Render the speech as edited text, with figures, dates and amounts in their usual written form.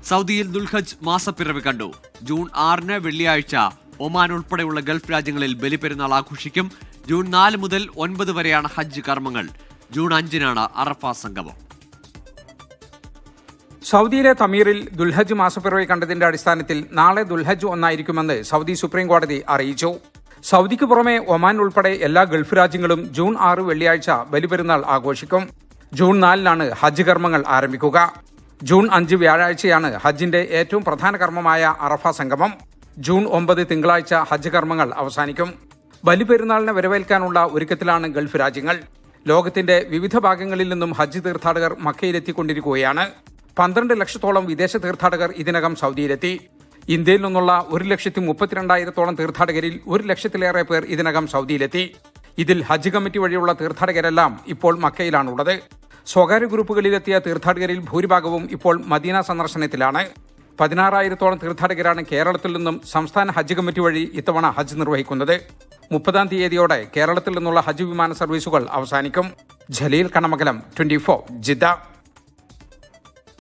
സൗദിയിൽ ദുൽഹജ് മാസപ്പിറവി കണ്ടു. ജൂൺ 6 വെള്ളിയാഴ്ച ഒമാൻ ഉൾപ്പെടെയുള്ള ഗൾഫ് രാജ്യങ്ങളിൽ ബലിപെരുന്നാൾ ആഘോഷിക്കും. ജൂൺ 4 മുതൽ 9 വരെയാണ് ഹജ്ജ് കർമ്മങ്ങൾ. ജൂൺ 5 അറഫ സംഗമം. സൗദിയിലെ തമീറിൽ ദുൽഹജ് മാസപ്പിറവി കണ്ടതിന്റെ അടിസ്ഥാനത്തിൽ നാളെ ദുൽഹജ് 1 സൗദി സുപ്രീം കോടതി അറിയിച്ചു. സൗദിക്ക് പുറമെ ഒമാൻ ഉൾപ്പെടെ എല്ലാ ഗൾഫ് രാജ്യങ്ങളും ജൂൺ 6 വെള്ളിയാഴ്ച ബലിപെരുന്നാൾ ആഘോഷിക്കും. ജൂൺ 4 ഹജ്ജ് കർമ്മങ്ങൾ ആരംഭിക്കുക. ജൂൺ 5 വ്യാഴാഴ്ചയാണ് ഹജ്ജിന്റെ ഏറ്റവും പ്രധാന കർമ്മമായ അറഫ സംഗമം. ജൂൺ 9 തിങ്കളാഴ്ച ഹജ്ജ് കർമ്മങ്ങൾ അവസാനിക്കും. ബലിപെരുന്നാളിനെ വരവേൽക്കാനുള്ള ഒരുക്കത്തിലാണ് ഗൾഫ് രാജ്യങ്ങൾ. ലോകത്തിന്റെ വിവിധ ഭാഗങ്ങളിൽ നിന്നും ഹജ്ജ് തീർത്ഥാടകർ മക്കയിലെത്തിക്കൊണ്ടിരിക്കുകയാണ്. 12 ലക്ഷത്തോളം വിദേശ തീർത്ഥാടകർ ഇതിനകം സൗദിയിലെത്തി. ഇന്ത്യയിൽ നിന്നുള്ള 1,32,000 തീർത്ഥാടകരിൽ 1 ലക്ഷത്തിലേറെ പേർ ഇതിനകം സൗദിയിലെത്തി. ഇതിൽ ഹജ്ജ് കമ്മിറ്റി വഴിയുള്ള തീർത്ഥാടകരെല്ലാം ഇപ്പോൾ മക്കയിലാണുള്ളത്. സ്വകാര്യ ഗ്രൂപ്പുകളിലെത്തിയ തീർത്ഥാടകരിൽ ഭൂരിഭാഗവും ഇപ്പോൾ മദീന സന്ദർശനത്തിലാണ്. 16,000 തീർത്ഥാടകരാണ് കേരളത്തിൽ നിന്നും സംസ്ഥാന ഹജ്ജ് കമ്മിറ്റി വഴി ഇത്തവണ ഹജ്ജ് നിർവഹിക്കുന്നത്. 30 തീയതിയോടെ കേരളത്തിൽ നിന്നുള്ള ഹജ്ജ് വിമാന സർവീസുകൾ അവസാനിക്കും. ജലീൽ കണമംഗലം, 24 ജിദ്ദ.